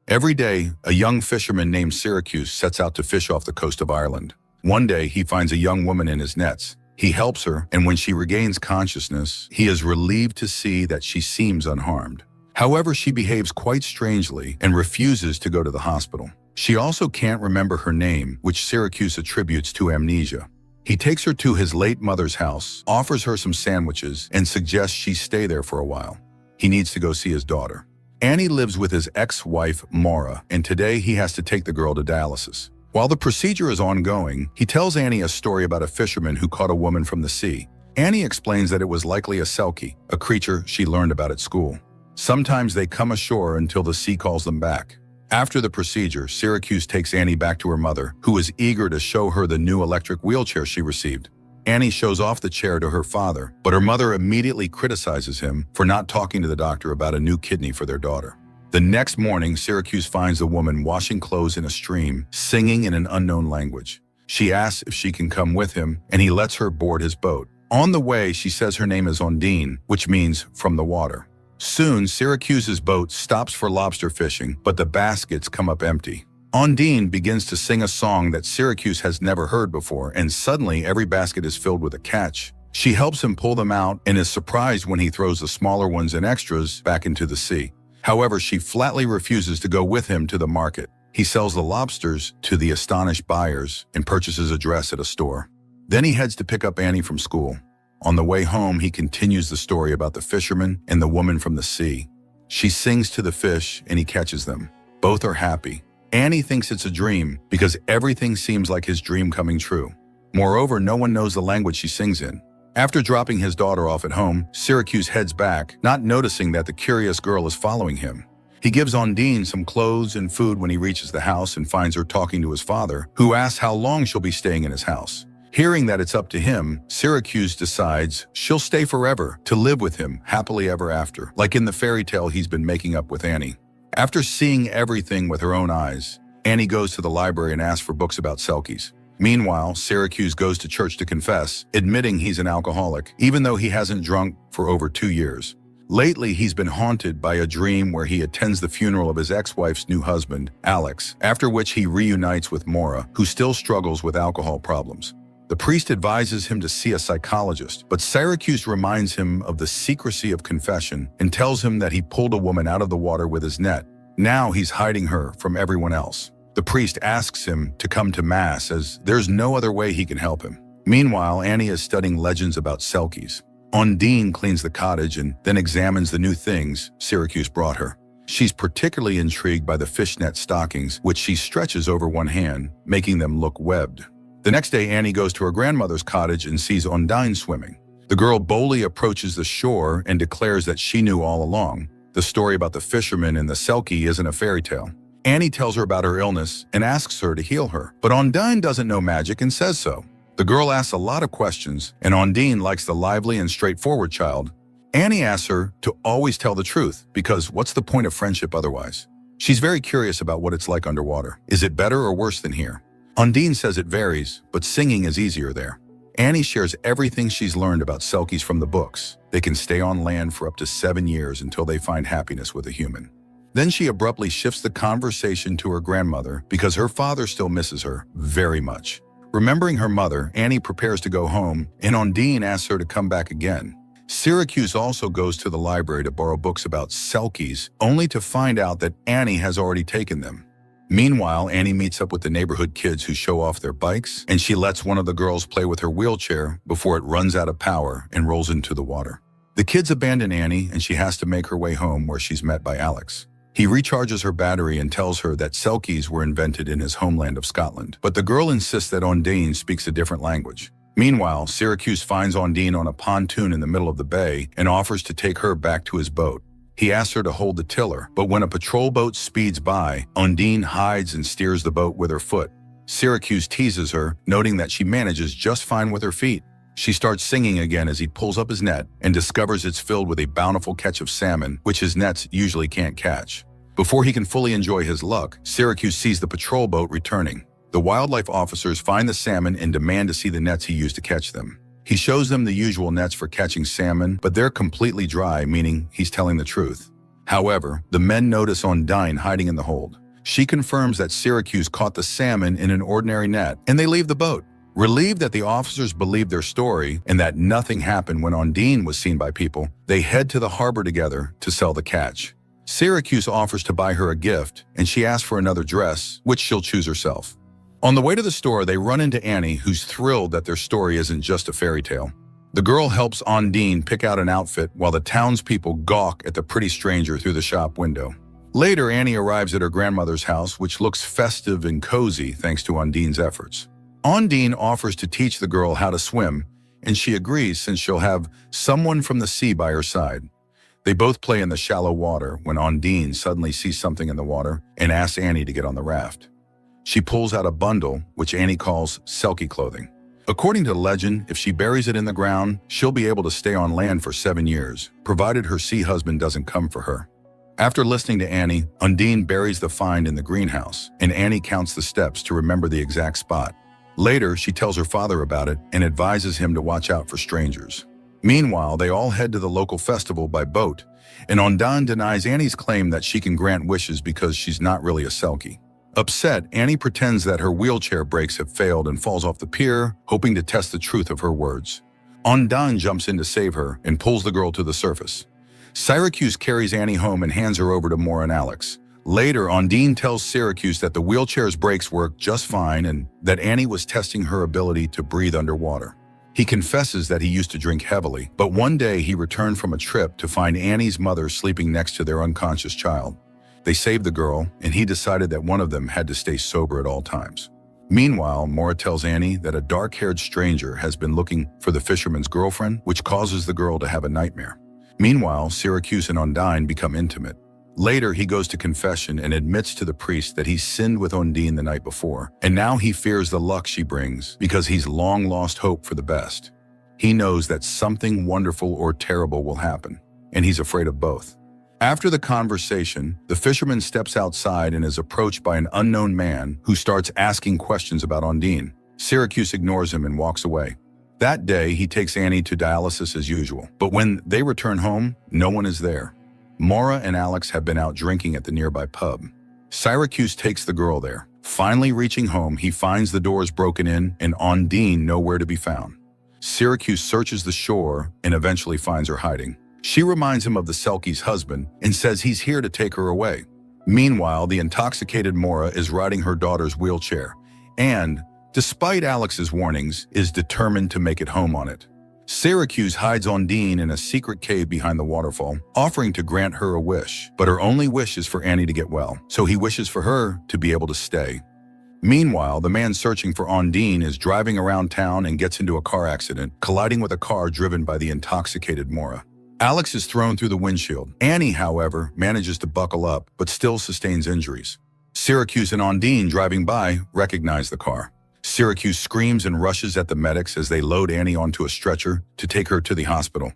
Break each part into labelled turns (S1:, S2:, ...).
S1: Every day, a young fisherman named Syracuse sets out to fish off the coast of Ireland. One day, he finds a young woman in his nets. He helps her, and when she regains consciousness, he is relieved to see that she seems unharmed. However, she behaves quite strangely and refuses to go to the hospital. She also can't remember her name, which Syracuse attributes to amnesia. He takes her to his late mother's house, offers her some sandwiches, and suggests she stay there for a while. He needs to go see his daughter. Annie lives with his ex-wife, Maura, and today he has to take the girl to dialysis. While the procedure is ongoing, he tells Annie a story about a fisherman who caught a woman from the sea. Annie explains that it was likely a selkie, a creature she learned about at school. Sometimes they come ashore until the sea calls them back. After the procedure, Syracuse takes Annie back to her mother, who is eager to show her the new electric wheelchair she received. Annie shows off the chair to her father, but her mother immediately criticizes him for not talking to the doctor about a new kidney for their daughter. The next morning, Syracuse finds the woman washing clothes in a stream, singing in an unknown language. She asks if she can come with him, and he lets her board his boat. On the way, she says her name is Ondine, which means from the water. Soon, Syracuse's boat stops for lobster fishing, but the baskets come up empty. Ondine begins to sing a song that Syracuse has never heard before, and suddenly every basket is filled with a catch. She helps him pull them out and is surprised when he throws the smaller ones and extras back into the sea. However, she flatly refuses to go with him to the market. He sells the lobsters to the astonished buyers and purchases a dress at a store. Then he heads to pick up Annie from school. On the way home, he continues the story about the fisherman and the woman from the sea. She sings to the fish and he catches them. Both are happy. Annie thinks it's a dream because everything seems like his dream coming true. Moreover, no one knows the language she sings in. After dropping his daughter off at home, Syracuse heads back, not noticing that the curious girl is following him. He gives Ondine some clothes and food when he reaches the house and finds her talking to his father, who asks how long she'll be staying in his house. Hearing that it's up to him, Syracuse decides she'll stay forever to live with him happily ever after, like in the fairy tale he's been making up with Annie. After seeing everything with her own eyes, Annie goes to the library and asks for books about selkies. Meanwhile, Syracuse goes to church to confess, admitting he's an alcoholic, even though he hasn't drunk for over 2 years. Lately, he's been haunted by a dream where he attends the funeral of his ex-wife's new husband, Alex, after which he reunites with Maura, who still struggles with alcohol problems. The priest advises him to see a psychologist, but Syracuse reminds him of the secrecy of confession and tells him that he pulled a woman out of the water with his net. Now he's hiding her from everyone else. The priest asks him to come to Mass as there's no other way he can help him. Meanwhile, Annie is studying legends about selkies. Ondine cleans the cottage and then examines the new things Syracuse brought her. She's particularly intrigued by the fishnet stockings, which she stretches over one hand, making them look webbed. The next day, Annie goes to her grandmother's cottage and sees Ondine swimming. The girl boldly approaches the shore and declares that she knew all along. The story about the fisherman and the selkie isn't a fairy tale. Annie tells her about her illness and asks her to heal her, but Ondine doesn't know magic and says so. The girl asks a lot of questions, and Ondine likes the lively and straightforward child. Annie asks her to always tell the truth, because what's the point of friendship otherwise? She's very curious about what it's like underwater. Is it better or worse than here? Ondine says it varies, but singing is easier there. Annie shares everything she's learned about selkies from the books. They can stay on land for up to 7 years until they find happiness with a human. Then she abruptly shifts the conversation to her grandmother because her father still misses her very much. Remembering her mother, Annie prepares to go home, and Ondine asks her to come back again. Syracuse also goes to the library to borrow books about selkies, only to find out that Annie has already taken them. Meanwhile, Annie meets up with the neighborhood kids who show off their bikes, and she lets one of the girls play with her wheelchair before it runs out of power and rolls into the water. The kids abandon Annie, and she has to make her way home where she's met by Alex. He recharges her battery and tells her that selkies were invented in his homeland of Scotland, but the girl insists that Ondine speaks a different language. Meanwhile, Syracuse finds Ondine on a pontoon in the middle of the bay and offers to take her back to his boat. He asks her to hold the tiller, but when a patrol boat speeds by, Ondine hides and steers the boat with her foot. Syracuse teases her, noting that she manages just fine with her feet. She starts singing again as he pulls up his net and discovers it's filled with a bountiful catch of salmon, which his nets usually can't catch. Before he can fully enjoy his luck, Syracuse sees the patrol boat returning. The wildlife officers find the salmon and demand to see the nets he used to catch them. He shows them the usual nets for catching salmon, but they're completely dry, meaning he's telling the truth. However, the men notice Undine hiding in the hold. She confirms that Syracuse caught the salmon in an ordinary net, and they leave the boat. Relieved that the officers believe their story and that nothing happened when Undine was seen by people, they head to the harbor together to sell the catch. Syracuse offers to buy her a gift, and she asks for another dress, which she'll choose herself. On the way to the store, they run into Annie, who's thrilled that their story isn't just a fairy tale. The girl helps Undine pick out an outfit while the townspeople gawk at the pretty stranger through the shop window. Later, Annie arrives at her grandmother's house, which looks festive and cozy thanks to Undine's efforts. Undine offers to teach the girl how to swim, and she agrees since she'll have someone from the sea by her side. They both play in the shallow water when Undine suddenly sees something in the water and asks Annie to get on the raft. She pulls out a bundle, which Annie calls Selkie clothing. According to legend, if she buries it in the ground, she'll be able to stay on land for 7 years, provided her sea husband doesn't come for her. After listening to Annie, Undine buries the find in the greenhouse, and Annie counts the steps to remember the exact spot. Later, she tells her father about it and advises him to watch out for strangers. Meanwhile, they all head to the local festival by boat, and Undine denies Annie's claim that she can grant wishes because she's not really a Selkie. Upset, Annie pretends that her wheelchair brakes have failed and falls off the pier, hoping to test the truth of her words. Undine jumps in to save her and pulls the girl to the surface. Syracuse carries Annie home and hands her over to Maura and Alex. Later, Undine tells Syracuse that the wheelchair's brakes work just fine and that Annie was testing her ability to breathe underwater. He confesses that he used to drink heavily, but one day he returned from a trip to find Annie's mother sleeping next to their unconscious child. They saved the girl, and he decided that one of them had to stay sober at all times. Meanwhile, Maura tells Annie that a dark-haired stranger has been looking for the fisherman's girlfriend, which causes the girl to have a nightmare. Meanwhile, Syracuse and Undine become intimate. Later, he goes to confession and admits to the priest that he sinned with Undine the night before, and now he fears the luck she brings because he's long lost hope for the best. He knows that something wonderful or terrible will happen, and he's afraid of both. After the conversation, the fisherman steps outside and is approached by an unknown man who starts asking questions about Undine. Syracuse ignores him and walks away. That day, he takes Annie to dialysis as usual, but when they return home, no one is there. Maura and Alex have been out drinking at the nearby pub. Syracuse takes the girl there. Finally reaching home, he finds the doors broken in and Undine nowhere to be found. Syracuse searches the shore and eventually finds her hiding. She reminds him of the Selkie's husband and says he's here to take her away. Meanwhile, the intoxicated Maura is riding her daughter's wheelchair and, despite Alex's warnings, is determined to make it home on it. Syracuse hides Undine in a secret cave behind the waterfall, offering to grant her a wish, but her only wish is for Annie to get well, so he wishes for her to be able to stay. Meanwhile, the man searching for Undine is driving around town and gets into a car accident, colliding with a car driven by the intoxicated Maura. Alex is thrown through the windshield. Annie, however, manages to buckle up, but still sustains injuries. Syracuse and Undine, driving by, recognize the car. Syracuse screams and rushes at the medics as they load Annie onto a stretcher to take her to the hospital.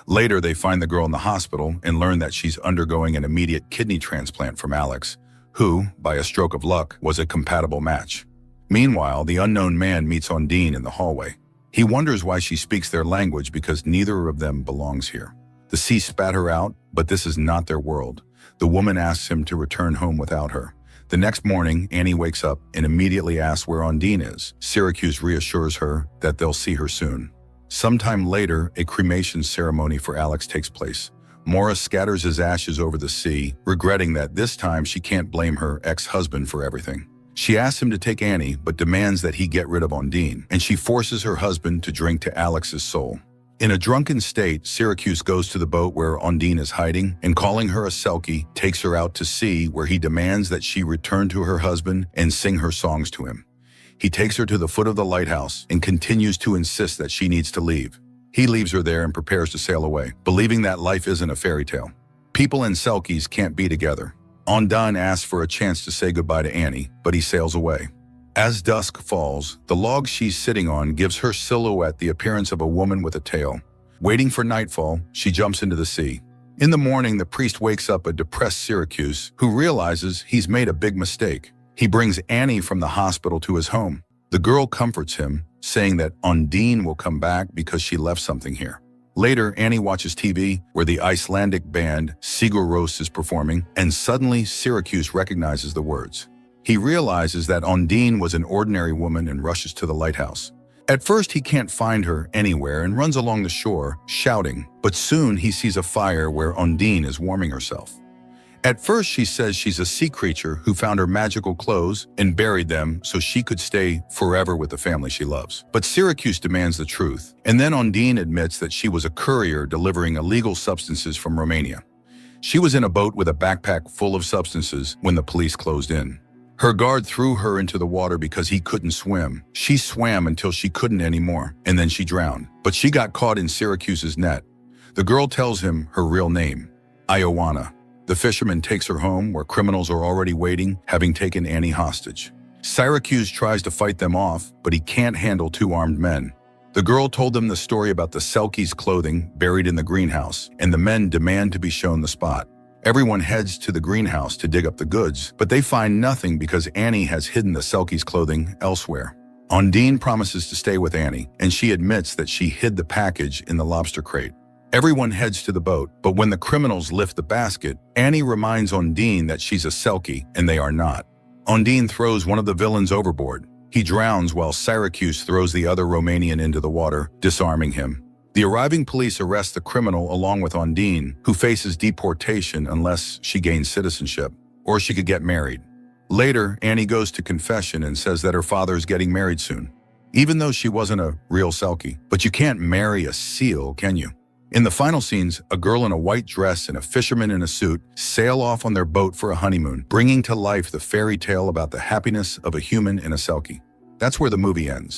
S1: Later, they find the girl in the hospital and learn that she's undergoing an immediate kidney transplant from Alex, who, by a stroke of luck, was a compatible match. Meanwhile, the unknown man meets Undine in the hallway. He wonders why she speaks their language because neither of them belongs here. The sea spat her out, but this is not their world. The woman asks him to return home without her. The next morning, Annie wakes up and immediately asks where Undine is. Syracuse reassures her that they'll see her soon. Sometime later, a cremation ceremony for Alex takes place. Maura scatters his ashes over the sea, regretting that this time she can't blame her ex-husband for everything. She asks him to take Annie, but demands that he get rid of Undine, and she forces her husband to drink to Alex's soul. In a drunken state, Syracuse goes to the boat where Undine is hiding and, calling her a Selkie, takes her out to sea where he demands that she return to her husband and sing her songs to him. He takes her to the foot of the lighthouse and continues to insist that she needs to leave. He leaves her there and prepares to sail away, believing that life isn't a fairy tale. People and Selkies can't be together. Undine asks for a chance to say goodbye to Annie, but he sails away. As dusk falls, the log she's sitting on gives her silhouette the appearance of a woman with a tail. Waiting for nightfall, she jumps into the sea. In the morning, the priest wakes up a depressed Syracuse, who realizes he's made a big mistake. He brings Annie from the hospital to his home. The girl comforts him, saying that Undine will come back because she left something here. Later, Annie watches TV where the Icelandic band Sigur Rós is performing, and suddenly Syracuse recognizes the words. He realizes that Undine was an ordinary woman and rushes to the lighthouse. At first, he can't find her anywhere and runs along the shore, shouting, but soon he sees a fire where Undine is warming herself. At first, she says she's a sea creature who found her magical clothes and buried them so she could stay forever with the family she loves. But Syracuse demands the truth, and then Undine admits that she was a courier delivering illegal substances from Romania. She was in a boat with a backpack full of substances when the police closed in. Her guard threw her into the water because he couldn't swim. She swam until she couldn't anymore, and then she drowned. But she got caught in Syracuse's net. The girl tells him her real name, Ioana. The fisherman takes her home where criminals are already waiting, having taken Annie hostage. Syracuse tries to fight them off, but he can't handle two armed men. The girl told them the story about the Selkie's clothing buried in the greenhouse, and the men demand to be shown the spot. Everyone heads to the greenhouse to dig up the goods, but they find nothing because Annie has hidden the Selkie's clothing elsewhere. Undine promises to stay with Annie, and she admits that she hid the package in the lobster crate. Everyone heads to the boat, but when the criminals lift the basket, Annie reminds Undine that she's a Selkie, and they are not. Undine throws one of the villains overboard. He drowns while Syracuse throws the other Romanian into the water, disarming him. The arriving police arrest the criminal along with Undine, who faces deportation unless she gains citizenship, or she could get married. Later, Annie goes to confession and says that her father is getting married soon, even though she wasn't a real Selkie. But you can't marry a seal, can you? In the final scenes, a girl in a white dress and a fisherman in a suit sail off on their boat for a honeymoon, bringing to life the fairy tale about the happiness of a human and a Selkie. That's where the movie ends.